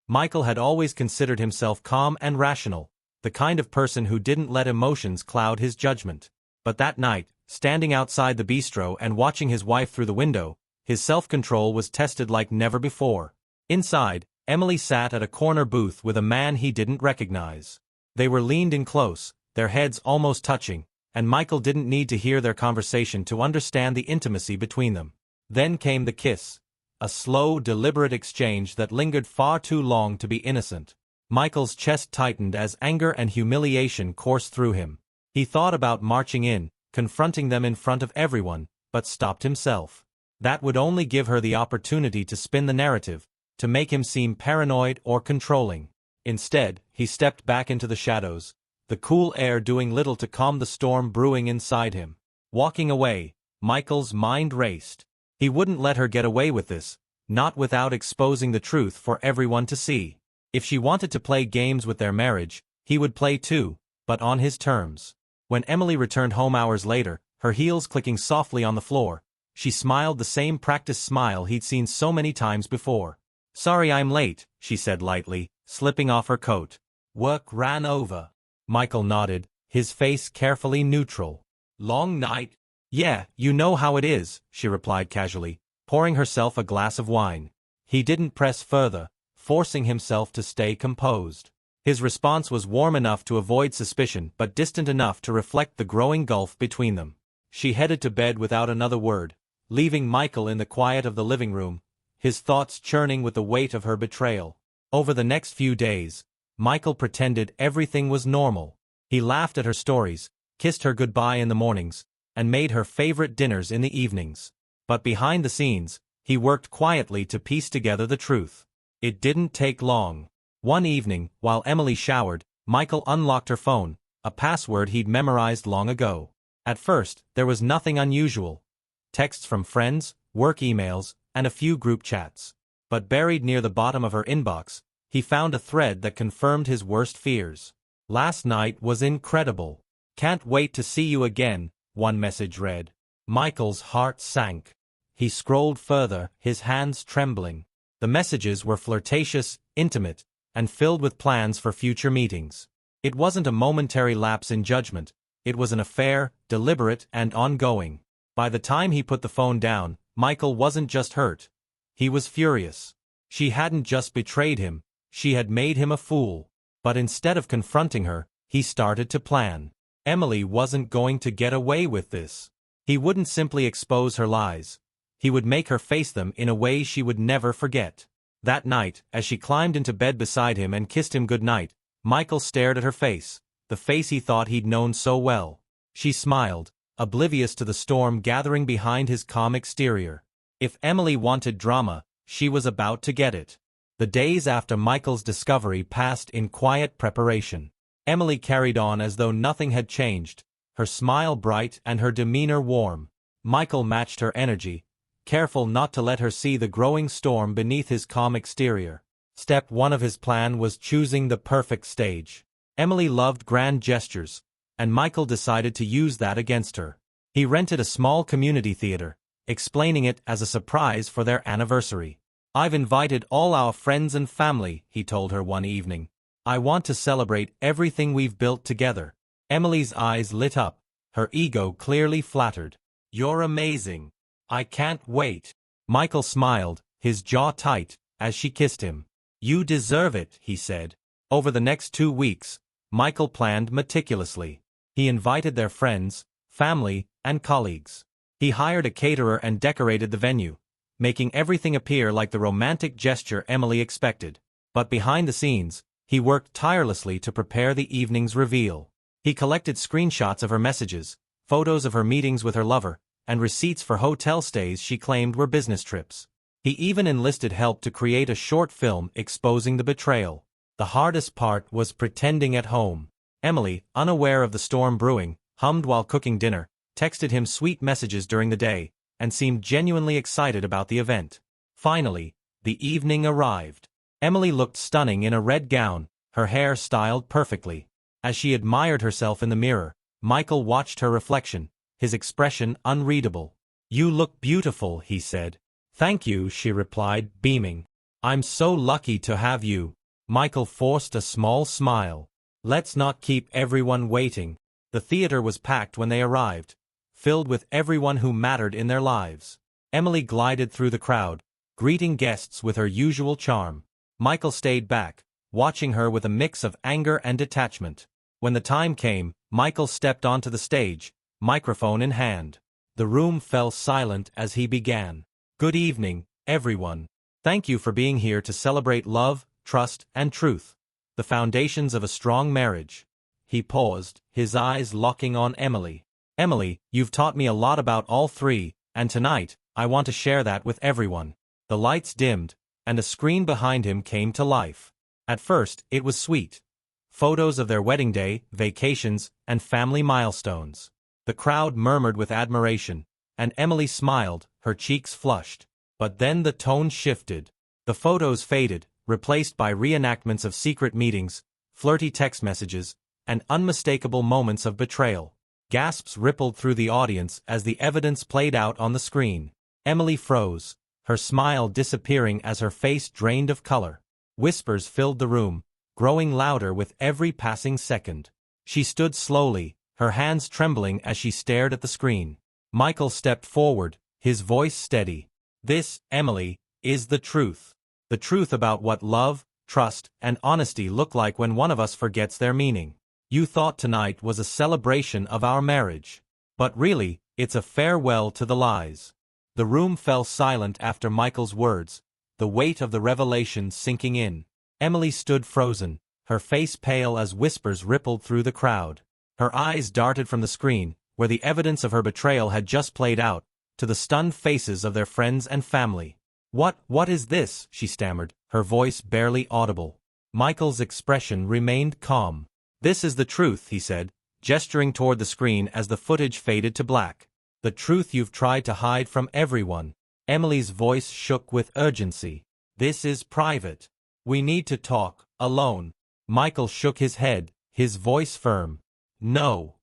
Michael had always considered himself calm and rational, the kind of person who didn't let emotions cloud his judgment. But that night, standing outside the bistro and watching his wife through the window, his self-control was tested like never before. Inside, Emily sat at a corner booth with a man he didn't recognize. They were leaned in close, their heads almost touching, and Michael didn't need to hear their conversation to understand the intimacy between them. Then came the kiss. A slow, deliberate exchange that lingered far too long to be innocent. Michael's chest tightened as anger and humiliation coursed through him. He thought about marching in, confronting them in front of everyone, but stopped himself. That would only give her the opportunity to spin the narrative, to make him seem paranoid or controlling. Instead, he stepped back into the shadows, the cool air doing little to calm the storm brewing inside him. Walking away, Michael's mind raced. He wouldn't let her get away with this, not without exposing the truth for everyone to see. If she wanted to play games with their marriage, he would play too, but on his terms. When Emily returned home hours later, her heels clicking softly on the floor, she smiled the same practiced smile he'd seen so many times before. "Sorry I'm late," she said lightly, slipping off her coat. "Work ran over." Michael nodded, his face carefully neutral. "Long night?" "Yeah, you know how it is," she replied casually, pouring herself a glass of wine. He didn't press further, forcing himself to stay composed. His response was warm enough to avoid suspicion but distant enough to reflect the growing gulf between them. She headed to bed without another word, leaving Michael in the quiet of the living room, his thoughts churning with the weight of her betrayal. Over the next few days, Michael pretended everything was normal. He laughed at her stories, kissed her goodbye in the mornings, and made her favorite dinners in the evenings. But behind the scenes, he worked quietly to piece together the truth. It didn't take long. One evening, while Emily showered, Michael unlocked her phone, a password he'd memorized long ago. At first, there was nothing unusual. Texts from friends, work emails, and a few group chats. But buried near the bottom of her inbox, he found a thread that confirmed his worst fears. "Last night was incredible. Can't wait to see you again," one message read. Michael's heart sank. He scrolled further, his hands trembling. The messages were flirtatious, intimate, and filled with plans for future meetings. It wasn't a momentary lapse in judgment, it was an affair, deliberate and ongoing. By the time he put the phone down, Michael wasn't just hurt. He was furious. She hadn't just betrayed him, she had made him a fool. But instead of confronting her, he started to plan. Emily wasn't going to get away with this. He wouldn't simply expose her lies. He would make her face them in a way she would never forget. That night, as she climbed into bed beside him and kissed him goodnight, Michael stared at her face, the face he thought he'd known so well. She smiled, oblivious to the storm gathering behind his calm exterior. If Emily wanted drama, she was about to get it. The days after Michael's discovery passed in quiet preparation. Emily carried on as though nothing had changed, her smile bright and her demeanor warm. Michael matched her energy, careful not to let her see the growing storm beneath his calm exterior. Step 1 of his plan was choosing the perfect stage. Emily loved grand gestures, and Michael decided to use that against her. He rented a small community theater, explaining it as a surprise for their anniversary. "I've invited all our friends and family," he told her one evening. "I want to celebrate everything we've built together." Emily's eyes lit up, her ego clearly flattered. "You're amazing. I can't wait." Michael smiled, his jaw tight, as she kissed him. "You deserve it," he said. Over the next 2 weeks, Michael planned meticulously. He invited their friends, family, and colleagues. He hired a caterer and decorated the venue, making everything appear like the romantic gesture Emily expected. But behind the scenes, he worked tirelessly to prepare the evening's reveal. He collected screenshots of her messages, photos of her meetings with her lover, and receipts for hotel stays she claimed were business trips. He even enlisted help to create a short film exposing the betrayal. The hardest part was pretending at home. Emily, unaware of the storm brewing, hummed while cooking dinner, texted him sweet messages during the day, and seemed genuinely excited about the event. Finally, the evening arrived. Emily looked stunning in a red gown, her hair styled perfectly. As she admired herself in the mirror, Michael watched her reflection, his expression unreadable. "You look beautiful," he said. "Thank you," she replied, beaming. "I'm so lucky to have you." Michael forced a small smile. Let's not keep everyone waiting. The theater was packed when they arrived, filled with everyone who mattered in their lives. Emily glided through the crowd, greeting guests with her usual charm. Michael stayed back, watching her with a mix of anger and detachment. When the time came, Michael stepped onto the stage, microphone in hand. The room fell silent as he began. Good evening, everyone. Thank you for being here to celebrate love, trust, and truth, the foundations of a strong marriage. He paused, his eyes locking on Emily. Emily, you've taught me a lot about all three, and tonight, I want to share that with everyone. The lights dimmed, and a screen behind him came to life. At first, it was sweet. Photos of their wedding day, vacations, and family milestones. The crowd murmured with admiration, and Emily smiled, her cheeks flushed. But then the tone shifted. The photos faded, replaced by reenactments of secret meetings, flirty text messages, and unmistakable moments of betrayal. Gasps rippled through the audience as the evidence played out on the screen. Emily froze, her smile disappearing as her face drained of color. Whispers filled the room, growing louder with every passing second. She stood slowly, her hands trembling as she stared at the screen. Michael stepped forward, his voice steady. This, Emily, is the truth. The truth about what love, trust, and honesty look like when one of us forgets their meaning. You thought tonight was a celebration of our marriage. But really, it's a farewell to the lies. The room fell silent after Michael's words, the weight of the revelation sinking in. Emily stood frozen, her face pale as whispers rippled through the crowd. Her eyes darted from the screen, where the evidence of her betrayal had just played out, to the stunned faces of their friends and family. What is this?" she stammered, her voice barely audible. Michael's expression remained calm. "This is the truth," he said, gesturing toward the screen as the footage faded to black. "The truth you've tried to hide from everyone." Emily's voice shook with urgency. "This is private. We need to talk, alone." Michael shook his head, his voice firm. "No.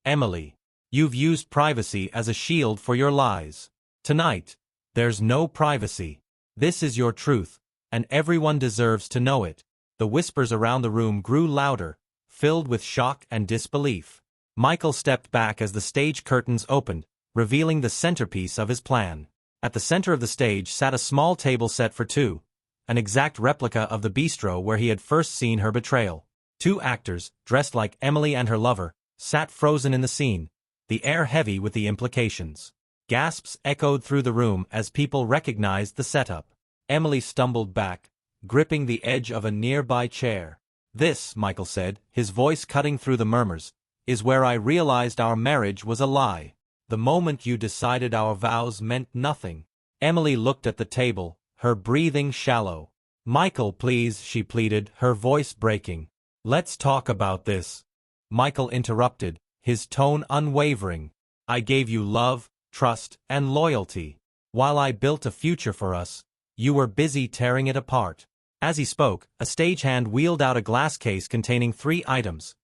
Emily. You've used privacy as a shield for your lies. Tonight, there's no privacy. This is your truth, and everyone deserves to know it." The whispers around the room grew louder, filled with shock and disbelief. Michael stepped back as the stage curtains opened, revealing the centerpiece of his plan. At the center of the stage sat a small table set for two, an exact replica of the bistro where he had first seen her betrayal. Two actors, dressed like Emily and her lover, sat frozen in the scene, the air heavy with the implications. Gasps echoed through the room as people recognized the setup. Emily stumbled back, gripping the edge of a nearby chair. "This," Michael said, his voice cutting through the murmurs, "is where I realized our marriage was a lie. The moment you decided our vows meant nothing." Emily looked at the table, her breathing shallow. "Michael, please," she pleaded, her voice breaking. "Let's talk about this." Michael interrupted, his tone unwavering. "I gave you love, trust, and loyalty. While I built a future for us, you were busy tearing it apart." As he spoke, a stagehand wheeled out a glass case containing 3 items: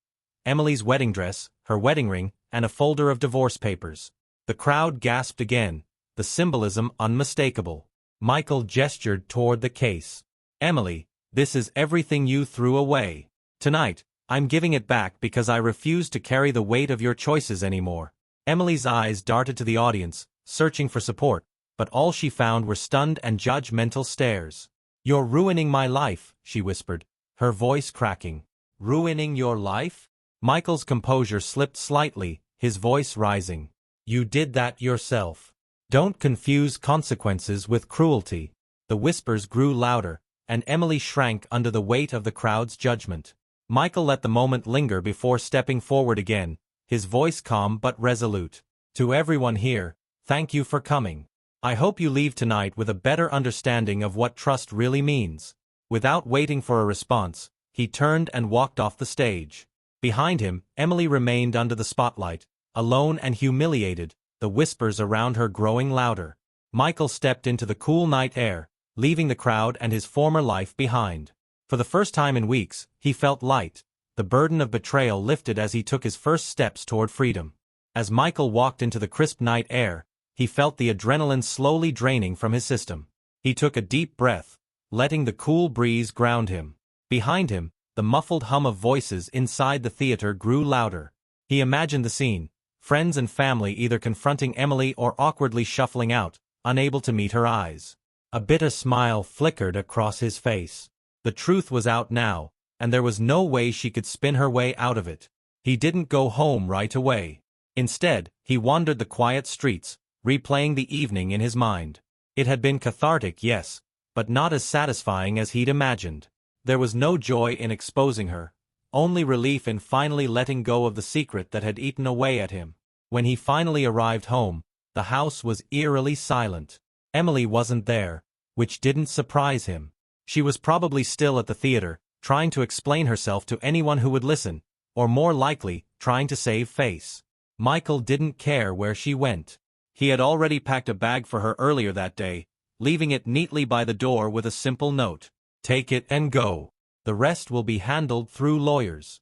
Emily's wedding dress, her wedding ring, and a folder of divorce papers. The crowd gasped again, the symbolism unmistakable. Michael gestured toward the case. "Emily, this is everything you threw away. Tonight, I'm giving it back because I refuse to carry the weight of your choices anymore." Emily's eyes darted to the audience, searching for support, but all she found were stunned and judgmental stares. "You're ruining my life," she whispered, her voice cracking. "Ruining your life?" Michael's composure slipped slightly, his voice rising. "You did that yourself. Don't confuse consequences with cruelty." The whispers grew louder, and Emily shrank under the weight of the crowd's judgment. Michael let the moment linger before stepping forward again, his voice calm but resolute. "To everyone here, thank you for coming. I hope you leave tonight with a better understanding of what trust really means." Without waiting for a response, he turned and walked off the stage. Behind him, Emily remained under the spotlight, alone and humiliated, the whispers around her growing louder. Michael stepped into the cool night air, leaving the crowd and his former life behind. For the first time in weeks, he felt light, the burden of betrayal lifted as he took his first steps toward freedom. As Michael walked into the crisp night air, he felt the adrenaline slowly draining from his system. He took a deep breath, letting the cool breeze ground him. Behind him, the muffled hum of voices inside the theater grew louder. He imagined the scene, friends and family either confronting Emily or awkwardly shuffling out, unable to meet her eyes. A bitter smile flickered across his face. The truth was out now, and there was no way she could spin her way out of it. He didn't go home right away. Instead, he wandered the quiet streets, replaying the evening in his mind. It had been cathartic, yes, but not as satisfying as he'd imagined. There was no joy in exposing her, only relief in finally letting go of the secret that had eaten away at him. When he finally arrived home, the house was eerily silent. Emily wasn't there, which didn't surprise him. She was probably still at the theater, trying to explain herself to anyone who would listen, or more likely, trying to save face. Michael didn't care where she went. He had already packed a bag for her earlier that day, leaving it neatly by the door with a simple note. "Take it and go. The rest will be handled through lawyers."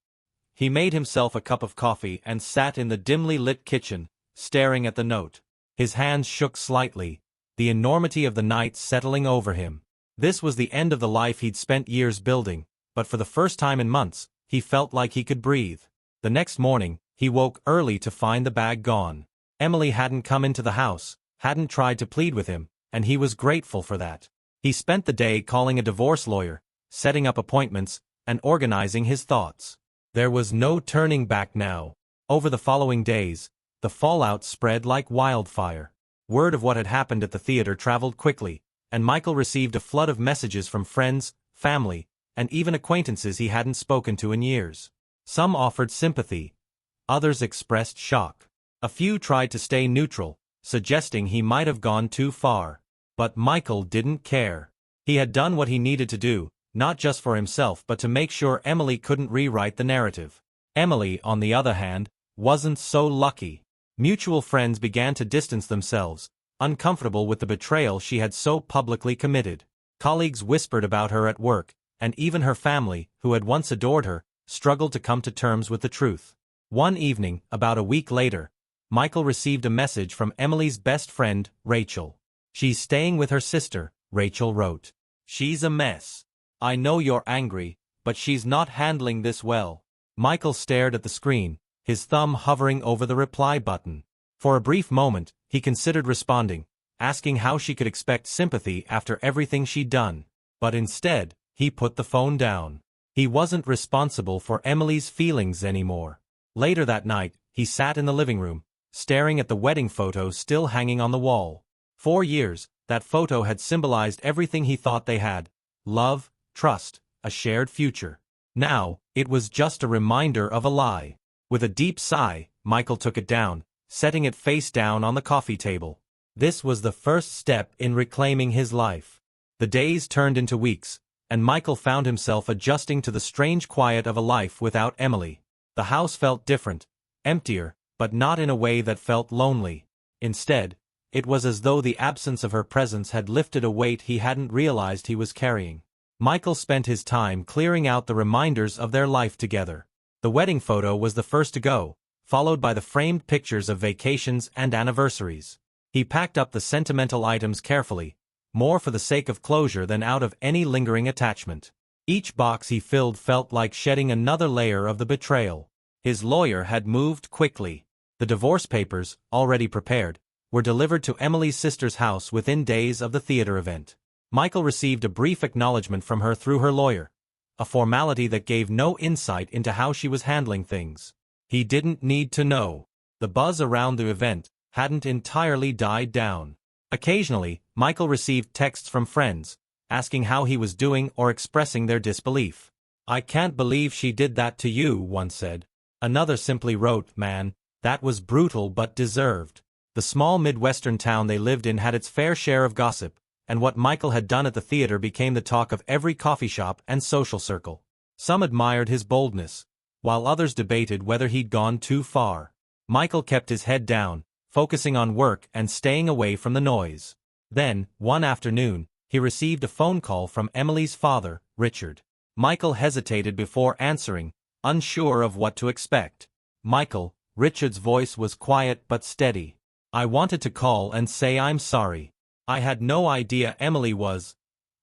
He made himself a cup of coffee and sat in the dimly lit kitchen, staring at the note. His hands shook slightly, the enormity of the night settling over him. This was the end of the life he'd spent years building, but for the first time in months, he felt like he could breathe. The next morning, he woke early to find the bag gone. Emily hadn't come into the house, hadn't tried to plead with him, and he was grateful for that. He spent the day calling a divorce lawyer, setting up appointments, and organizing his thoughts. There was no turning back now. Over the following days, the fallout spread like wildfire. Word of what had happened at the theater traveled quickly, and Michael received a flood of messages from friends, family, and even acquaintances he hadn't spoken to in years. Some offered sympathy. Others expressed shock. A few tried to stay neutral, suggesting he might have gone too far. But Michael didn't care. He had done what he needed to do, not just for himself but to make sure Emily couldn't rewrite the narrative. Emily, on the other hand, wasn't so lucky. Mutual friends began to distance themselves, uncomfortable with the betrayal she had so publicly committed. Colleagues whispered about her at work, and even her family, who had once adored her, struggled to come to terms with the truth. One evening, about a week later, Michael received a message from Emily's best friend, Rachel. "She's staying with her sister," Rachel wrote. "She's a mess. I know you're angry, but she's not handling this well." Michael stared at the screen, his thumb hovering over the reply button. For a brief moment, he considered responding, asking how she could expect sympathy after everything she'd done. But instead, he put the phone down. He wasn't responsible for Emily's feelings anymore. Later that night, he sat in the living room, staring at the wedding photo still hanging on the wall. 4 years, that photo had symbolized everything he thought they had: love, trust, a shared future. Now, it was just a reminder of a lie. With a deep sigh, Michael took it down, setting it face down on the coffee table. This was the first step in reclaiming his life. The days turned into weeks, and Michael found himself adjusting to the strange quiet of a life without Emily. The house felt different, emptier, but not in a way that felt lonely. Instead, it was as though the absence of her presence had lifted a weight he hadn't realized he was carrying. Michael spent his time clearing out the reminders of their life together. The wedding photo was the first to go, followed by the framed pictures of vacations and anniversaries. He packed up the sentimental items carefully, more for the sake of closure than out of any lingering attachment. Each box he filled felt like shedding another layer of the betrayal. His lawyer had moved quickly. The divorce papers, already prepared, were delivered to Emily's sister's house within days of the theater event. Michael received a brief acknowledgement from her through her lawyer, a formality that gave no insight into how she was handling things. He didn't need to know. The buzz around the event hadn't entirely died down. Occasionally, Michael received texts from friends, asking how he was doing or expressing their disbelief. "I can't believe she did that to you," one said. Another simply wrote, "Man, that was brutal but deserved." The small Midwestern town they lived in had its fair share of gossip, and what Michael had done at the theater became the talk of every coffee shop and social circle. Some admired his boldness, while others debated whether he'd gone too far. Michael kept his head down, focusing on work and staying away from the noise. Then, one afternoon, he received a phone call from Emily's father, Richard. Michael hesitated before answering, unsure of what to expect. "Michael," Richard's voice was quiet but steady. "I wanted to call and say I'm sorry. I had no idea Emily was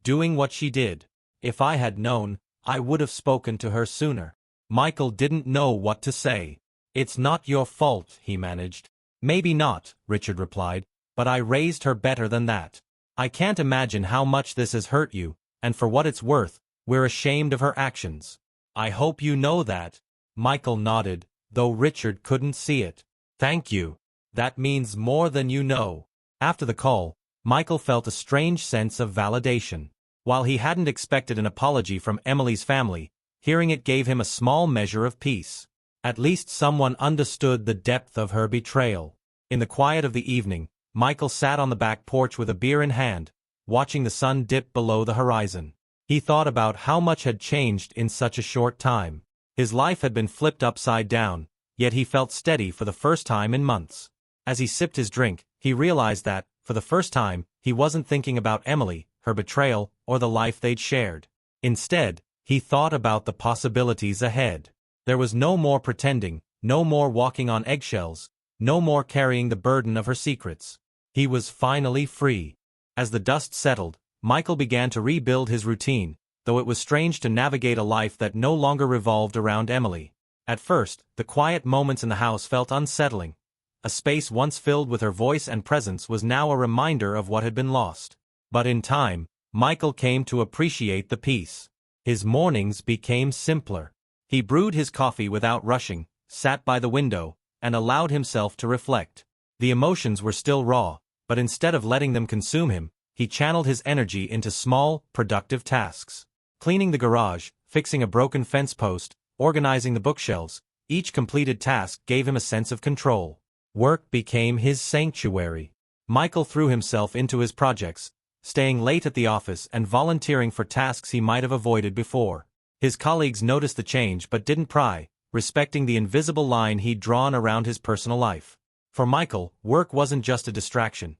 doing what she did. If I had known, I would have spoken to her sooner. Michael didn't know what to say. It's not your fault, he managed. Maybe not, Richard replied, but I raised her better than that. I can't imagine how much this has hurt you, and for what it's worth, we're ashamed of her actions. I hope you know that. Michael nodded, though Richard couldn't see it. Thank you. That means more than you know. After the call, Michael felt a strange sense of validation. While he hadn't expected an apology from Emily's family, hearing it gave him a small measure of peace. At least someone understood the depth of her betrayal. In the quiet of the evening, Michael sat on the back porch with a beer in hand, watching the sun dip below the horizon. He thought about how much had changed in such a short time. His life had been flipped upside down, yet he felt steady for the first time in months. As he sipped his drink, he realized that, for the first time, he wasn't thinking about Emily, her betrayal, or the life they'd shared. Instead, he thought about the possibilities ahead. There was no more pretending, no more walking on eggshells, no more carrying the burden of her secrets. He was finally free. As the dust settled, Michael began to rebuild his routine, though it was strange to navigate a life that no longer revolved around Emily. At first, the quiet moments in the house felt unsettling. A space once filled with her voice and presence was now a reminder of what had been lost. But in time, Michael came to appreciate the peace. His mornings became simpler. He brewed his coffee without rushing, sat by the window, and allowed himself to reflect. The emotions were still raw, but instead of letting them consume him, he channeled his energy into small, productive tasks. Cleaning the garage, fixing a broken fence post, organizing the bookshelves, each completed task gave him a sense of control. Work became his sanctuary. Michael threw himself into his projects, staying late at the office and volunteering for tasks he might have avoided before. His colleagues noticed the change but didn't pry, respecting the invisible line he'd drawn around his personal life. For Michael, work wasn't just a distraction.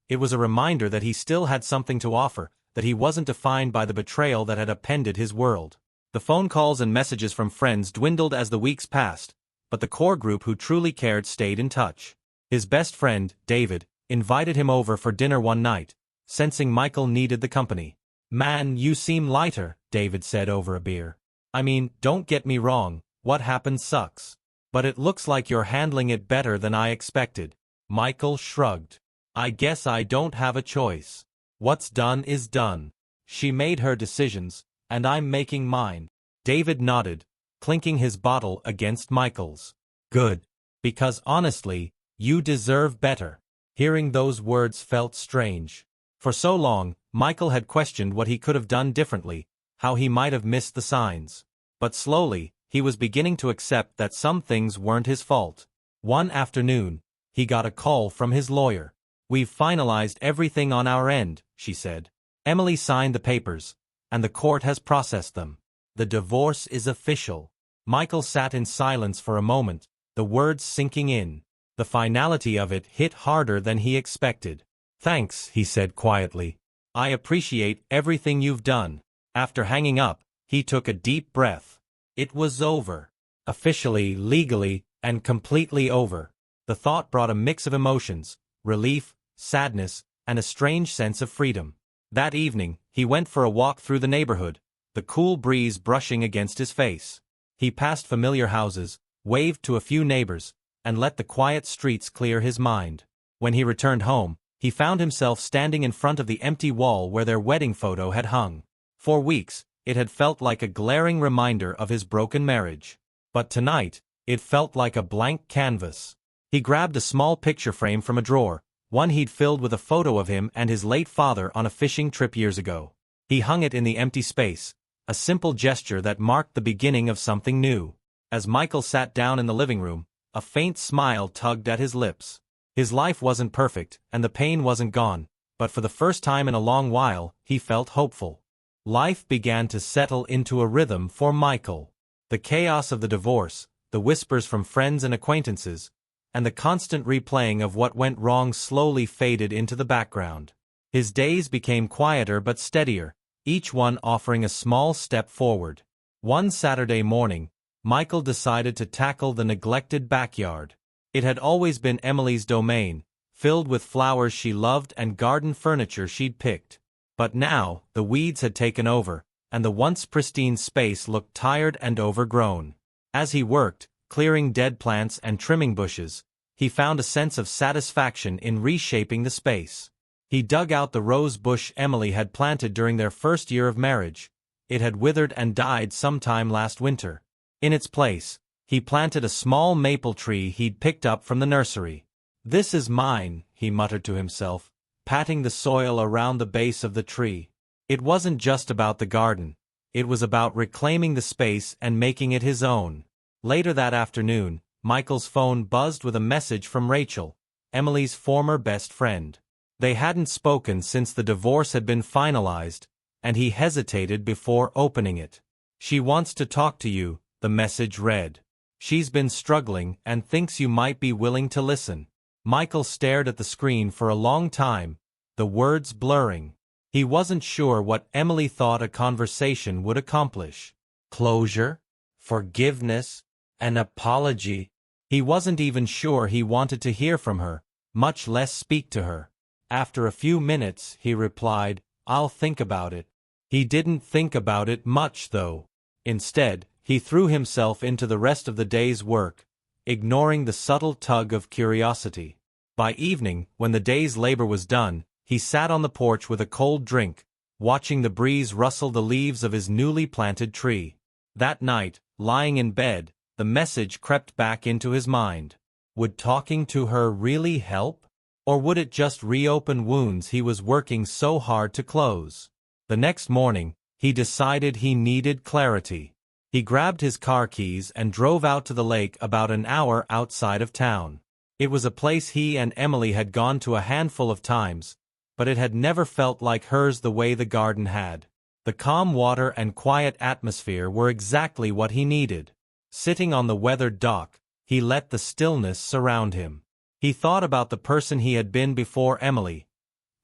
It was a reminder that he still had something to offer, that he wasn't defined by the betrayal that had upended his world. The phone calls and messages from friends dwindled as the weeks passed, but the core group who truly cared stayed in touch. His best friend, David, invited him over for dinner one night, sensing Michael needed the company. "Man, you seem lighter," David said over a beer. "I mean, don't get me wrong, what happened sucks. But it looks like you're handling it better than I expected." Michael shrugged. "I guess I don't have a choice. What's done is done. She made her decisions, and I'm making mine." David nodded, clinking his bottle against Michael's. "Good. Because honestly, you deserve better." Hearing those words felt strange. For so long, Michael had questioned what he could have done differently, how he might have missed the signs. But slowly, he was beginning to accept that some things weren't his fault. One afternoon, he got a call from his lawyer. "We've finalized everything on our end," she said. "Emily signed the papers, and the court has processed them. The divorce is official." Michael sat in silence for a moment, the words sinking in. The finality of it hit harder than he expected. "Thanks," he said quietly. "I appreciate everything you've done." After hanging up, he took a deep breath. It was over. Officially, legally, and completely over. The thought brought a mix of emotions, relief, sadness, and a strange sense of freedom. That evening, he went for a walk through the neighborhood, the cool breeze brushing against his face. He passed familiar houses, waved to a few neighbors, and let the quiet streets clear his mind. When he returned home, he found himself standing in front of the empty wall where their wedding photo had hung. For weeks, it had felt like a glaring reminder of his broken marriage. But tonight, it felt like a blank canvas. He grabbed a small picture frame from a drawer, one he'd filled with a photo of him and his late father on a fishing trip years ago. He hung it in the empty space, a simple gesture that marked the beginning of something new. As Michael sat down in the living room, a faint smile tugged at his lips. His life wasn't perfect, and the pain wasn't gone, but for the first time in a long while, he felt hopeful. Life began to settle into a rhythm for Michael. The chaos of the divorce, the whispers from friends and acquaintances, and the constant replaying of what went wrong slowly faded into the background. His days became quieter but steadier, each one offering a small step forward. One Saturday morning, Michael decided to tackle the neglected backyard. It had always been Emily's domain, filled with flowers she loved and garden furniture she'd picked. But now, the weeds had taken over, and the once pristine space looked tired and overgrown. As he worked, clearing dead plants and trimming bushes, he found a sense of satisfaction in reshaping the space. He dug out the rose bush Emily had planted during their first year of marriage. It had withered and died sometime last winter. In its place, he planted a small maple tree he'd picked up from the nursery. "This is mine," he muttered to himself, patting the soil around the base of the tree. It wasn't just about the garden. It was about reclaiming the space and making it his own. Later that afternoon, Michael's phone buzzed with a message from Rachel, Emily's former best friend. They hadn't spoken since the divorce had been finalized, and he hesitated before opening it. "She wants to talk to you," the message read. "She's been struggling and thinks you might be willing to listen." Michael stared at the screen for a long time, the words blurring. He wasn't sure what Emily thought a conversation would accomplish. Closure? Forgiveness? An apology? He wasn't even sure he wanted to hear from her, much less speak to her. After a few minutes, he replied, "I'll think about it." He didn't think about it much, though. Instead, he threw himself into the rest of the day's work, ignoring the subtle tug of curiosity. By evening, when the day's labor was done, he sat on the porch with a cold drink, watching the breeze rustle the leaves of his newly planted tree. That night, lying in bed, the message crept back into his mind. Would talking to her really help? Or would it just reopen wounds he was working so hard to close? The next morning, he decided he needed clarity. He grabbed his car keys and drove out to the lake about an hour outside of town. It was a place he and Emily had gone to a handful of times, but it had never felt like hers the way the garden had. The calm water and quiet atmosphere were exactly what he needed. Sitting on the weathered dock, he let the stillness surround him. He thought about the person he had been before Emily.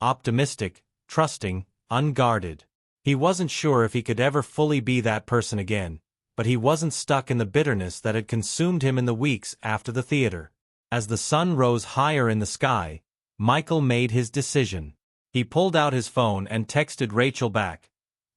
Optimistic, trusting, unguarded. He wasn't sure if he could ever fully be that person again, but he wasn't stuck in the bitterness that had consumed him in the weeks after the theater. As the sun rose higher in the sky, Michael made his decision. He pulled out his phone and texted Rachel back.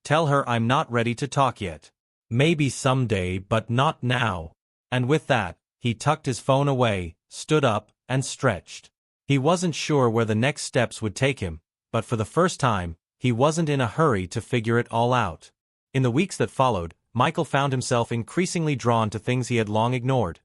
"Tell her I'm not ready to talk yet. Maybe someday, but not now." And with that, he tucked his phone away, stood up, and stretched. He wasn't sure where the next steps would take him, but for the first time, he wasn't in a hurry to figure it all out. In the weeks that followed, Michael found himself increasingly drawn to things he had long ignored.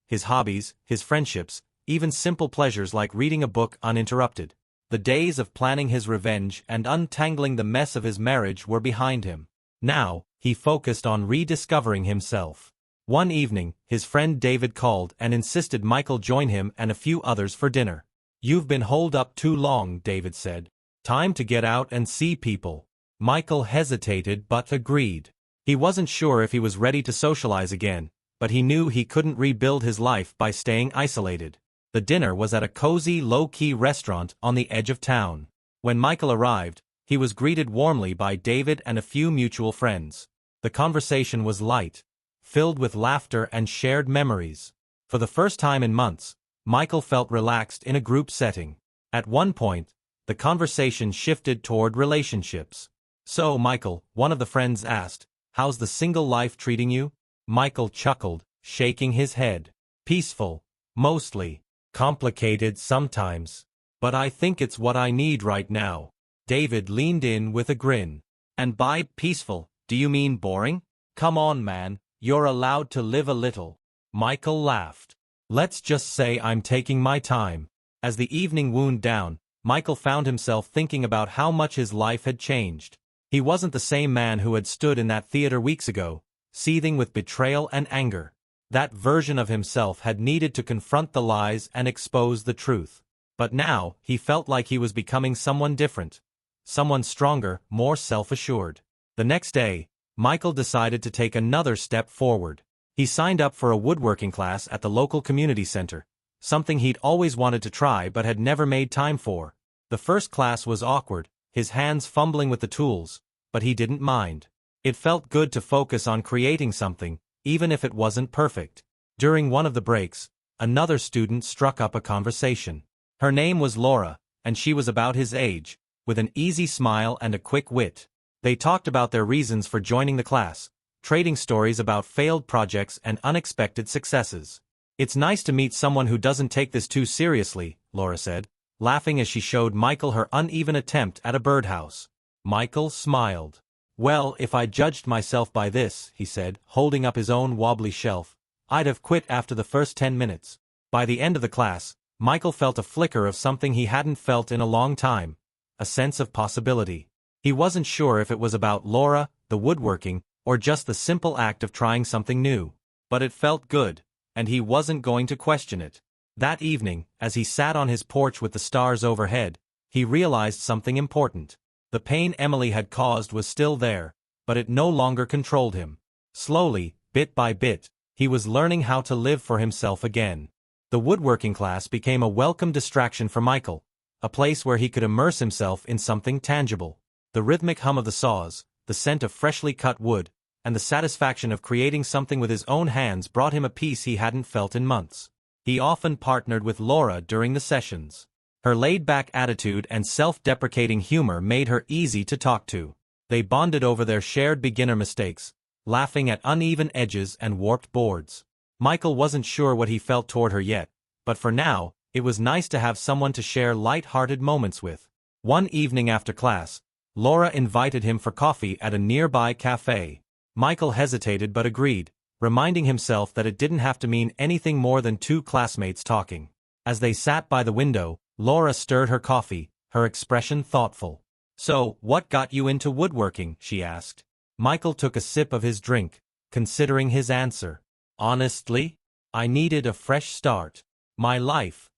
His hobbies, his friendships, even simple pleasures like reading a book uninterrupted. The days of planning his revenge and untangling the mess of his marriage were behind him. Now, he focused on rediscovering himself. One evening, his friend David called and insisted Michael join him and a few others for dinner. "You've been holed up too long," David said. "Time to get out and see people." Michael hesitated but agreed. He wasn't sure if he was ready to socialize again, but he knew he couldn't rebuild his life by staying isolated. The dinner was at a cozy, low-key restaurant on the edge of town. When Michael arrived, he was greeted warmly by David and a few mutual friends. The conversation was light, filled with laughter and shared memories. For the first time in months, Michael felt relaxed in a group setting. At one point, the conversation shifted toward relationships. "So, Michael," one of the friends asked, "how's the single life treating you?" Michael chuckled, shaking his head. "Peaceful, mostly. Complicated sometimes. But I think it's what I need right now." David leaned in with a grin. "And by peaceful, do you mean boring? Come on, man, you're allowed to live a little." Michael laughed. "Let's just say I'm taking my time." As the evening wound down, Michael found himself thinking about how much his life had changed. He wasn't the same man who had stood in that theater weeks ago, seething with betrayal and anger. That version of himself had needed to confront the lies and expose the truth. But now, he felt like he was becoming someone different. Someone stronger, more self-assured. The next day, Michael decided to take another step forward. He signed up for a woodworking class at the local community center, something he'd always wanted to try but had never made time for. The first class was awkward, his hands fumbling with the tools, but he didn't mind. It felt good to focus on creating something, even if it wasn't perfect. During one of the breaks, another student struck up a conversation. Her name was Laura, and she was about his age, with an easy smile and a quick wit. They talked about their reasons for joining the class, trading stories about failed projects and unexpected successes. "It's nice to meet someone who doesn't take this too seriously," Laura said, laughing as she showed Michael her uneven attempt at a birdhouse. Michael smiled. "Well, if I judged myself by this," he said, holding up his own wobbly shelf, "I'd have quit after the first 10 minutes. By the end of the class, Michael felt a flicker of something he hadn't felt in a long time, a sense of possibility. He wasn't sure if it was about Laura, the woodworking, or just the simple act of trying something new. But it felt good, and he wasn't going to question it. That evening, as he sat on his porch with the stars overhead, he realized something important. The pain Emily had caused was still there, but it no longer controlled him. Slowly, bit by bit, he was learning how to live for himself again. The woodworking class became a welcome distraction for Michael, a place where he could immerse himself in something tangible. The rhythmic hum of the saws, the scent of freshly cut wood, and the satisfaction of creating something with his own hands brought him a peace he hadn't felt in months. He often partnered with Laura during the sessions. Her laid-back attitude and self-deprecating humor made her easy to talk to. They bonded over their shared beginner mistakes, laughing at uneven edges and warped boards. Michael wasn't sure what he felt toward her yet, but for now, it was nice to have someone to share light-hearted moments with. One evening after class, Laura invited him for coffee at a nearby cafe. Michael hesitated but agreed, reminding himself that it didn't have to mean anything more than two classmates talking. As they sat by the window, Laura stirred her coffee, her expression thoughtful. "So, what got you into woodworking?" she asked. Michael took a sip of his drink, considering his answer. "Honestly, I needed a fresh start. My life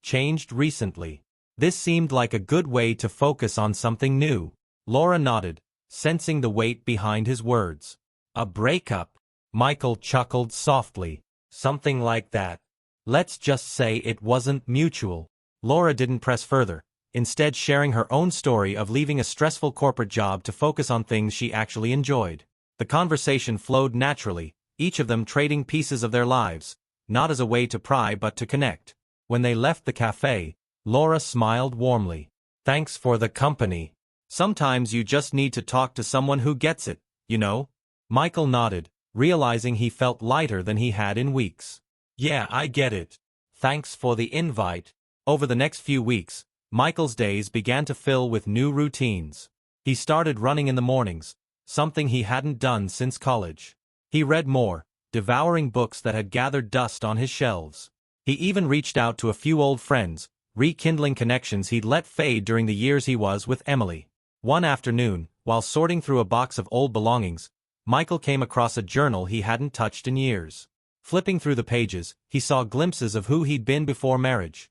changed recently. This seemed like a good way to focus on something new." Laura nodded, sensing the weight behind his words. "A breakup?" Michael chuckled softly. "Something like that. Let's just say it wasn't mutual." Laura didn't press further, instead sharing her own story of leaving a stressful corporate job to focus on things she actually enjoyed. The conversation flowed naturally, each of them trading pieces of their lives, not as a way to pry but to connect. When they left the cafe, Laura smiled warmly. "Thanks for the company. Sometimes you just need to talk to someone who gets it, you know?" Michael nodded, realizing he felt lighter than he had in weeks. "Yeah, I get it. Thanks for the invite." Over the next few weeks, Michael's days began to fill with new routines. He started running in the mornings, something he hadn't done since college. He read more, devouring books that had gathered dust on his shelves. He even reached out to a few old friends, rekindling connections he'd let fade during the years he was with Emily. One afternoon, while sorting through a box of old belongings, Michael came across a journal he hadn't touched in years. Flipping through the pages, he saw glimpses of who he'd been before marriage.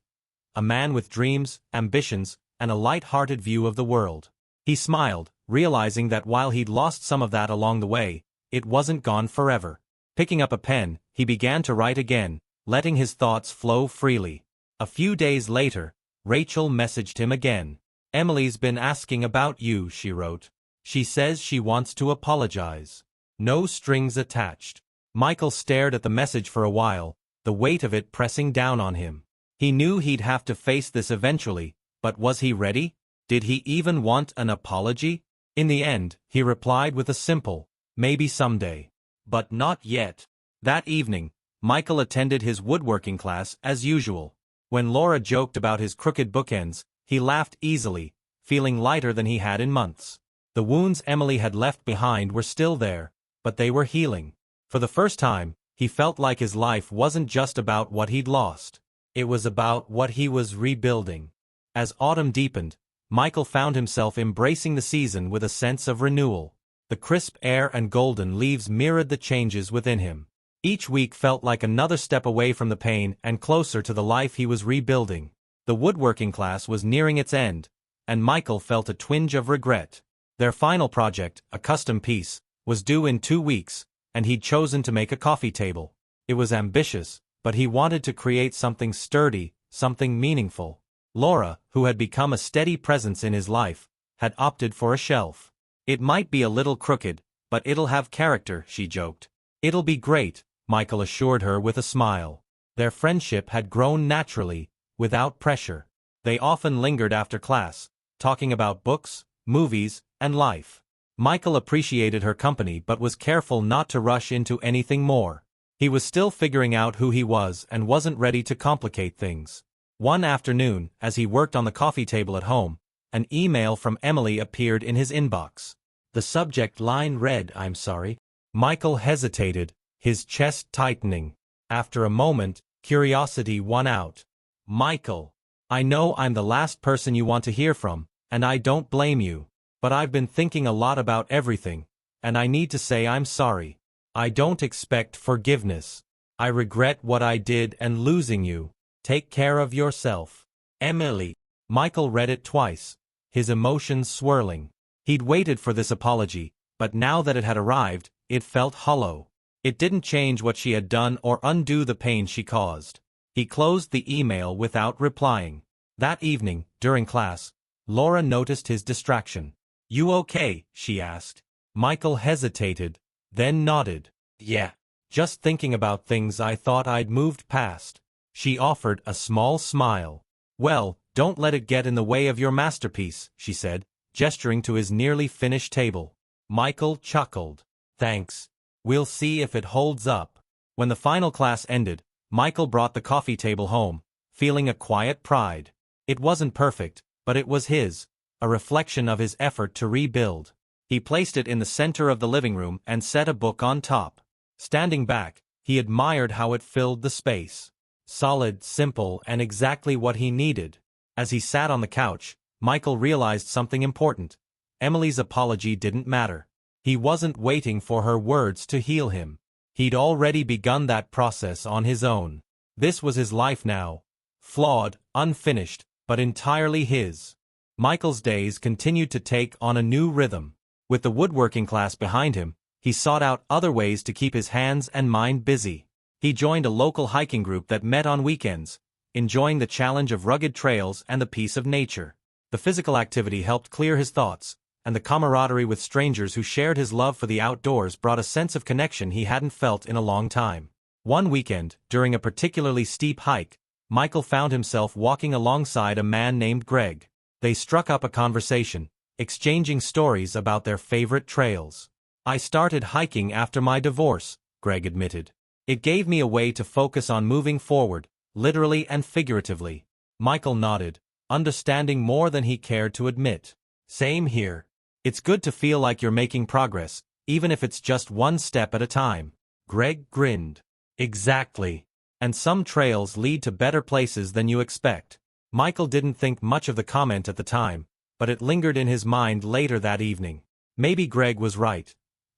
A man with dreams, ambitions, and a light-hearted view of the world. He smiled, realizing that while he'd lost some of that along the way, it wasn't gone forever. Picking up a pen, he began to write again, letting his thoughts flow freely. A few days later, Rachel messaged him again. "Emily's been asking about you," she wrote. "She says she wants to apologize. No strings attached." Michael stared at the message for a while, the weight of it pressing down on him. He knew he'd have to face this eventually, but was he ready? Did he even want an apology? In the end, he replied with a simple, "Maybe someday. But not yet." That evening, Michael attended his woodworking class as usual. When Laura joked about his crooked bookends, he laughed easily, feeling lighter than he had in months. The wounds Emily had left behind were still there, but they were healing. For the first time, he felt like his life wasn't just about what he'd lost. It was about what he was rebuilding. As autumn deepened, Michael found himself embracing the season with a sense of renewal. The crisp air and golden leaves mirrored the changes within him. Each week felt like another step away from the pain and closer to the life he was rebuilding. The woodworking class was nearing its end, and Michael felt a twinge of regret. Their final project, a custom piece, was due in 2 weeks, and he'd chosen to make a coffee table. It was ambitious, but he wanted to create something sturdy, something meaningful. Laura, who had become a steady presence in his life, had opted for a shelf. "It might be a little crooked, but it'll have character," she joked. "It'll be great," Michael assured her with a smile. Their friendship had grown naturally, without pressure. They often lingered after class, talking about books, movies, and life. Michael appreciated her company but was careful not to rush into anything more. He was still figuring out who he was and wasn't ready to complicate things. One afternoon, as he worked on the coffee table at home, an email from Emily appeared in his inbox. The subject line read, "I'm sorry." Michael hesitated, his chest tightening. After a moment, curiosity won out. "Michael, I know I'm the last person you want to hear from, and I don't blame you. But I've been thinking a lot about everything, and I need to say I'm sorry. I don't expect forgiveness. I regret what I did and losing you. Take care of yourself. Emily." Michael read it twice, his emotions swirling. He'd waited for this apology, but now that it had arrived, it felt hollow. It didn't change what she had done or undo the pain she caused. He closed the email without replying. That evening, during class, Laura noticed his distraction. "You okay?" she asked. Michael hesitated, then nodded. "Yeah. Just thinking about things I thought I'd moved past." She offered a small smile. "Well, don't let it get in the way of your masterpiece," she said, gesturing to his nearly finished table. Michael chuckled. "Thanks. We'll see if it holds up." When the final class ended, Michael brought the coffee table home, feeling a quiet pride. It wasn't perfect, but it was his, a reflection of his effort to rebuild. He placed it in the center of the living room and set a book on top. Standing back, he admired how it filled the space. Solid, simple, and exactly what he needed. As he sat on the couch, Michael realized something important. Emily's apology didn't matter. He wasn't waiting for her words to heal him. He'd already begun that process on his own. This was his life now. Flawed, unfinished, but entirely his. Michael's days continued to take on a new rhythm. With the woodworking class behind him, he sought out other ways to keep his hands and mind busy. He joined a local hiking group that met on weekends, enjoying the challenge of rugged trails and the peace of nature. The physical activity helped clear his thoughts, and the camaraderie with strangers who shared his love for the outdoors brought a sense of connection he hadn't felt in a long time. One weekend, during a particularly steep hike, Michael found himself walking alongside a man named Greg. They struck up a conversation, exchanging stories about their favorite trails. "I started hiking after my divorce," Greg admitted. "It gave me a way to focus on moving forward, literally and figuratively." Michael nodded, understanding more than he cared to admit. "Same here. It's good to feel like you're making progress, even if it's just one step at a time." Greg grinned. "Exactly. And some trails lead to better places than you expect." Michael didn't think much of the comment at the time, but it lingered in his mind later that evening. Maybe Greg was right.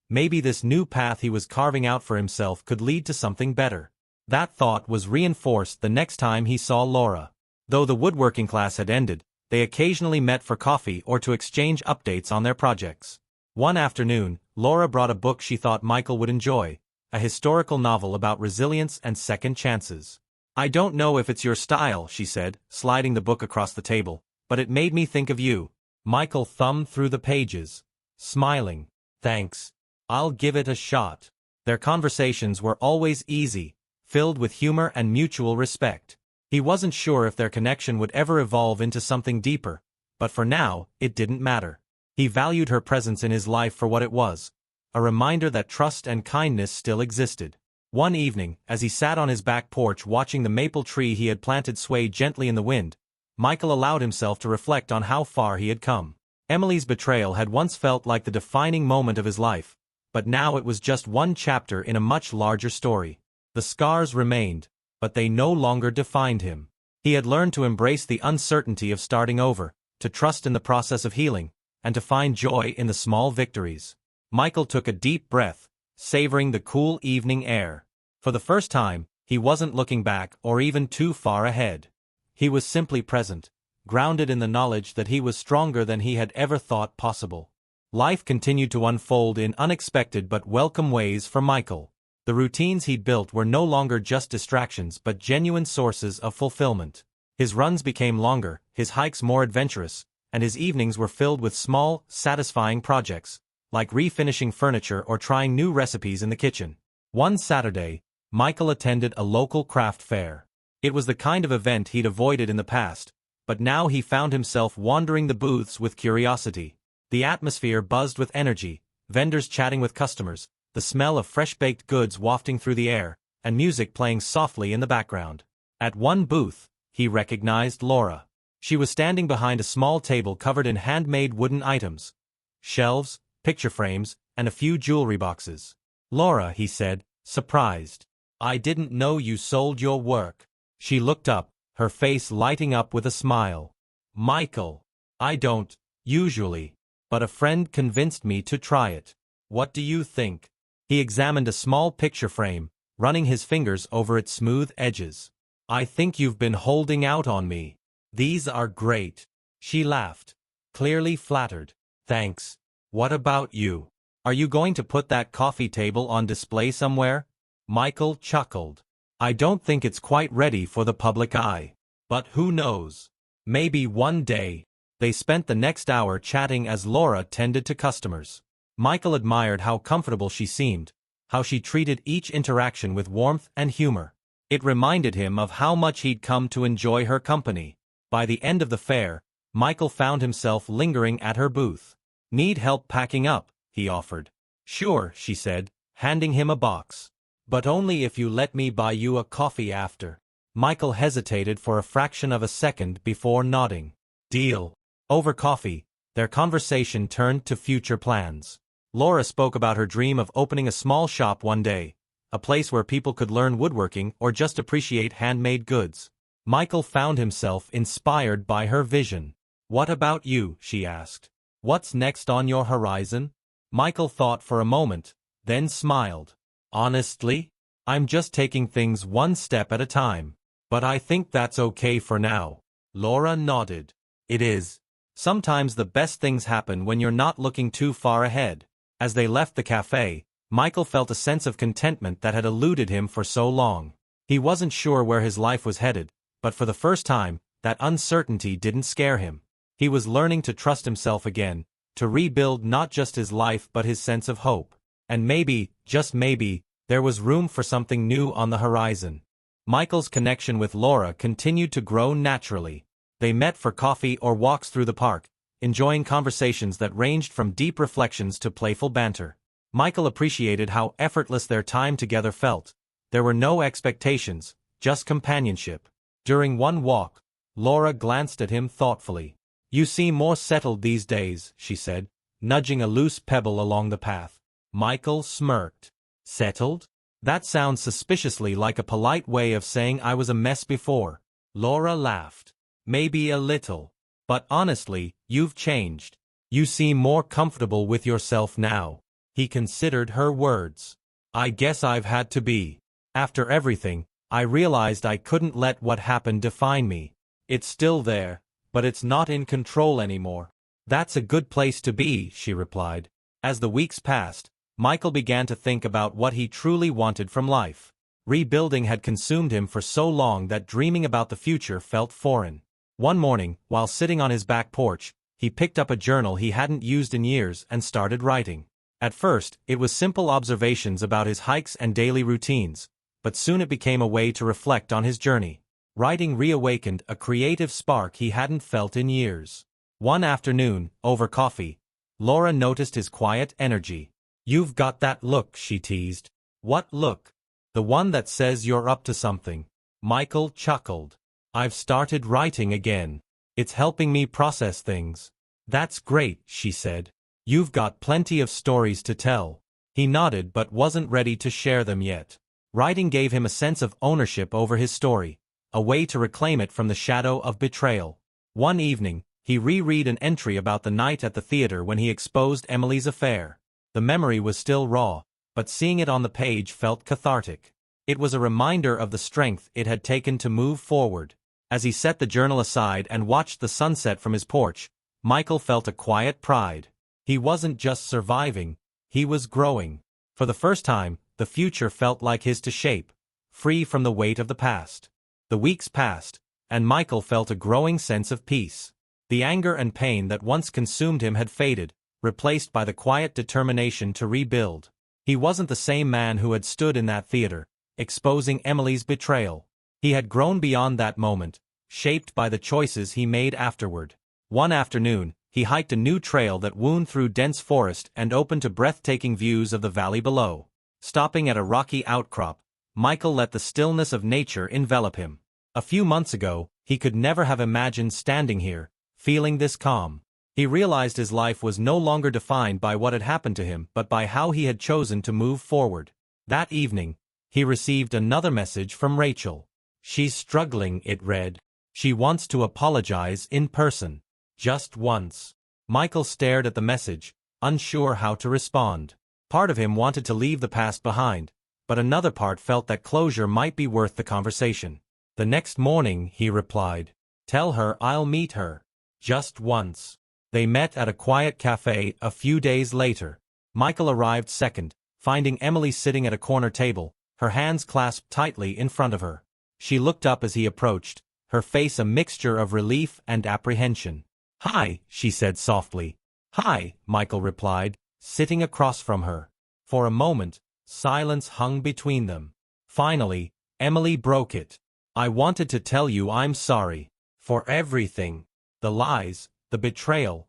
Maybe this new path he was carving out for himself could lead to something better. That thought was reinforced the next time he saw Laura. Though the woodworking class had ended, they occasionally met for coffee or to exchange updates on their projects. One afternoon, Laura brought a book she thought Michael would enjoy, a historical novel about resilience and second chances. "I don't know if it's your style," she said, sliding the book across the table, "but it made me think of you." Michael thumbed through the pages, smiling. "Thanks. I'll give it a shot." Their conversations were always easy, filled with humor and mutual respect. He wasn't sure if their connection would ever evolve into something deeper, but for now, it didn't matter. He valued her presence in his life for what it was, a reminder that trust and kindness still existed. One evening, as he sat on his back porch watching the maple tree he had planted sway gently in the wind, Michael allowed himself to reflect on how far he had come. Emily's betrayal had once felt like the defining moment of his life, but now it was just one chapter in a much larger story. The scars remained, but they no longer defined him. He had learned to embrace the uncertainty of starting over, to trust in the process of healing, and to find joy in the small victories. Michael took a deep breath, savoring the cool evening air. For the first time, he wasn't looking back or even too far ahead. He was simply present, grounded in the knowledge that he was stronger than he had ever thought possible. Life continued to unfold in unexpected but welcome ways for Michael. The routines he'd built were no longer just distractions but genuine sources of fulfillment. His runs became longer, his hikes more adventurous, and his evenings were filled with small, satisfying projects, like refinishing furniture or trying new recipes in the kitchen. One Saturday, Michael attended a local craft fair. It was the kind of event he'd avoided in the past, but now he found himself wandering the booths with curiosity. The atmosphere buzzed with energy, vendors chatting with customers, the smell of fresh-baked goods wafting through the air, and music playing softly in the background. At one booth, he recognized Laura. She was standing behind a small table covered in handmade wooden items, shelves, picture frames, and a few jewelry boxes. "Laura," he said, surprised. "I didn't know you sold your work." She looked up, her face lighting up with a smile. "Michael, I don't, usually, but a friend convinced me to try it. What do you think?" He examined a small picture frame, running his fingers over its smooth edges. "I think you've been holding out on me. These are great." She laughed, clearly flattered. "Thanks. What about you? Are you going to put that coffee table on display somewhere?" Michael chuckled. "I don't think it's quite ready for the public eye. But who knows? Maybe one day." They spent the next hour chatting as Laura tended to customers. Michael admired how comfortable she seemed, how she treated each interaction with warmth and humor. It reminded him of how much he'd come to enjoy her company. By the end of the fair, Michael found himself lingering at her booth. "Need help packing up?" he offered. "Sure," she said, handing him a box. "But only if you let me buy you a coffee after." Michael hesitated for a fraction of a second before nodding. "Deal." Over coffee, their conversation turned to future plans. Laura spoke about her dream of opening a small shop one day, a place where people could learn woodworking or just appreciate handmade goods. Michael found himself inspired by her vision. "What about you?" she asked. "What's next on your horizon?" Michael thought for a moment, then smiled. "Honestly, I'm just taking things one step at a time. But I think that's okay for now." Laura nodded. "It is. Sometimes the best things happen when you're not looking too far ahead." As they left the cafe, Michael felt a sense of contentment that had eluded him for so long. He wasn't sure where his life was headed, but for the first time, that uncertainty didn't scare him. He was learning to trust himself again, to rebuild not just his life but his sense of hope. And maybe, just maybe, there was room for something new on the horizon. Michael's connection with Laura continued to grow naturally. They met for coffee or walks through the park, enjoying conversations that ranged from deep reflections to playful banter. Michael appreciated how effortless their time together felt. There were no expectations, just companionship. During one walk, Laura glanced at him thoughtfully. "You seem more settled these days," she said, nudging a loose pebble along the path. Michael smirked. "Settled? That sounds suspiciously like a polite way of saying I was a mess before." Laura laughed. "Maybe a little. But honestly, you've changed. You seem more comfortable with yourself now." He considered her words. "I guess I've had to be. After everything, I realized I couldn't let what happened define me. It's still there, but it's not in control anymore." "That's a good place to be," she replied. As the weeks passed, Michael began to think about what he truly wanted from life. Rebuilding had consumed him for so long that dreaming about the future felt foreign. One morning, while sitting on his back porch, he picked up a journal he hadn't used in years and started writing. At first, it was simple observations about his hikes and daily routines, but soon it became a way to reflect on his journey. Writing reawakened a creative spark he hadn't felt in years. One afternoon, over coffee, Laura noticed his quiet energy. "You've got that look," she teased. "What look?" "The one that says you're up to something." Michael chuckled. "I've started writing again. It's helping me process things." "That's great," she said. "You've got plenty of stories to tell." He nodded but wasn't ready to share them yet. Writing gave him a sense of ownership over his story, a way to reclaim it from the shadow of betrayal. One evening, he reread an entry about the night at the theater when he exposed Emily's affair. The memory was still raw, but seeing it on the page felt cathartic. It was a reminder of the strength it had taken to move forward. As he set the journal aside and watched the sunset from his porch, Michael felt a quiet pride. He wasn't just surviving, he was growing. For the first time, the future felt like his to shape, free from the weight of the past. The weeks passed, and Michael felt a growing sense of peace. The anger and pain that once consumed him had faded, replaced by the quiet determination to rebuild. He wasn't the same man who had stood in that theater, exposing Emily's betrayal. He had grown beyond that moment, shaped by the choices he made afterward. One afternoon, he hiked a new trail that wound through dense forest and opened to breathtaking views of the valley below. Stopping at a rocky outcrop, Michael let the stillness of nature envelop him. A few months ago, he could never have imagined standing here, feeling this calm. He realized his life was no longer defined by what had happened to him but by how he had chosen to move forward. That evening, he received another message from Rachel. "She's struggling," it read. "She wants to apologize in person. Just once." Michael stared at the message, unsure how to respond. Part of him wanted to leave the past behind, but another part felt that closure might be worth the conversation. The next morning, he replied, "Tell her I'll meet her. Just once." They met at a quiet cafe a few days later. Michael arrived second, finding Emily sitting at a corner table, her hands clasped tightly in front of her. She looked up as he approached, her face a mixture of relief and apprehension. "Hi," she said softly. "Hi," Michael replied, sitting across from her. For a moment, silence hung between them. Finally, Emily broke it. "I wanted to tell you I'm sorry. For everything. The lies, the betrayal.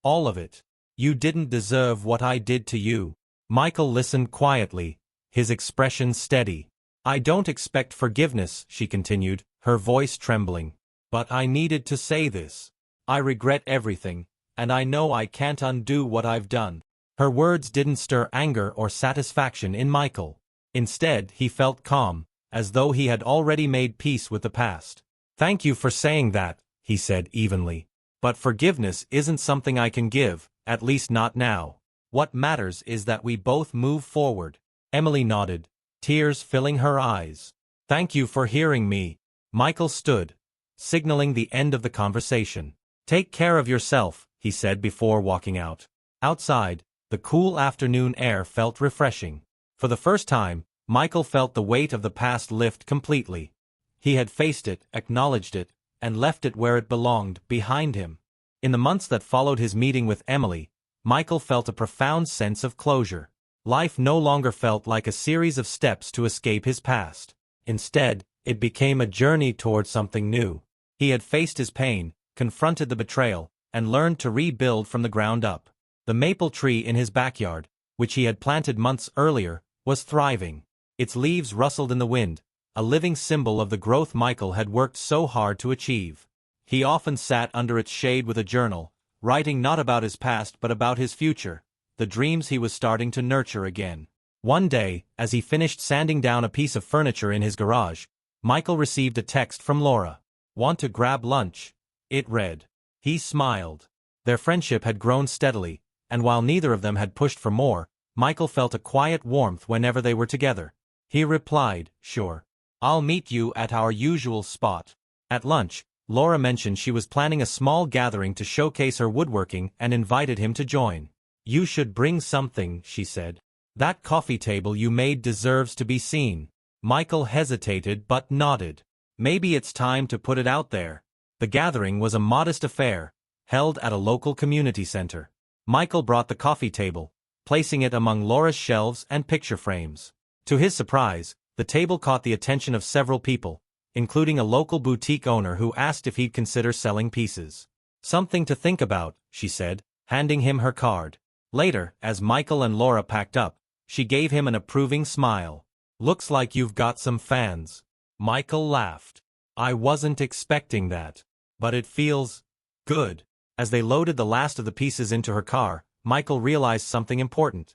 All of it. You didn't deserve what I did to you." Michael listened quietly, his expression steady. "I don't expect forgiveness," she continued, her voice trembling. "But I needed to say this. I regret everything, and I know I can't undo what I've done." Her words didn't stir anger or satisfaction in Michael. Instead, he felt calm, as though he had already made peace with the past. "Thank you for saying that," he said evenly. "But forgiveness isn't something I can give, at least not now. What matters is that we both move forward." Emily nodded, tears filling her eyes. "Thank you for hearing me." Michael stood, signaling the end of the conversation. "Take care of yourself," he said before walking out. Outside, the cool afternoon air felt refreshing. For the first time, Michael felt the weight of the past lift completely. He had faced it, acknowledged it, and left it where it belonged, behind him. In the months that followed his meeting with Emily, Michael felt a profound sense of closure. Life no longer felt like a series of steps to escape his past. Instead, it became a journey toward something new. He had faced his pain, confronted the betrayal, and learned to rebuild from the ground up. The maple tree in his backyard, which he had planted months earlier, was thriving. Its leaves rustled in the wind, a living symbol of the growth Michael had worked so hard to achieve. He often sat under its shade with a journal, writing not about his past but about his future, the dreams he was starting to nurture again. One day, as he finished sanding down a piece of furniture in his garage, Michael received a text from Laura. "Want to grab lunch?" it read. He smiled. Their friendship had grown steadily, and while neither of them had pushed for more, Michael felt a quiet warmth whenever they were together. He replied, "Sure. I'll meet you at our usual spot." At lunch, Laura mentioned she was planning a small gathering to showcase her woodworking and invited him to join. "You should bring something," she said. "That coffee table you made deserves to be seen." Michael hesitated but nodded. Maybe it's time to put it out there. The gathering was a modest affair, held at a local community center. Michael brought the coffee table, placing it among Laura's shelves and picture frames. To his surprise, the table caught the attention of several people, including a local boutique owner who asked if he'd consider selling pieces. "Something to think about," she said, handing him her card. Later, as Michael and Laura packed up, she gave him an approving smile. "Looks like you've got some fans." Michael laughed. "I wasn't expecting that. But it feels good." As they loaded the last of the pieces into her car, Michael realized something important.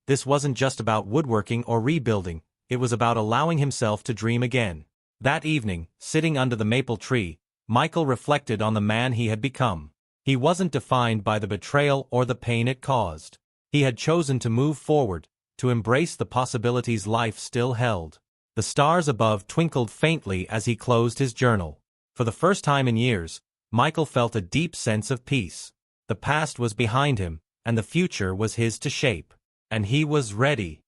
This wasn't just about woodworking or rebuilding, it was about allowing himself to dream again. That evening, sitting under the maple tree, Michael reflected on the man he had become. He wasn't defined by the betrayal or the pain it caused. He had chosen to move forward, to embrace the possibilities life still held. The stars above twinkled faintly as he closed his journal. For the first time in years, Michael felt a deep sense of peace. The past was behind him, and the future was his to shape. And he was ready.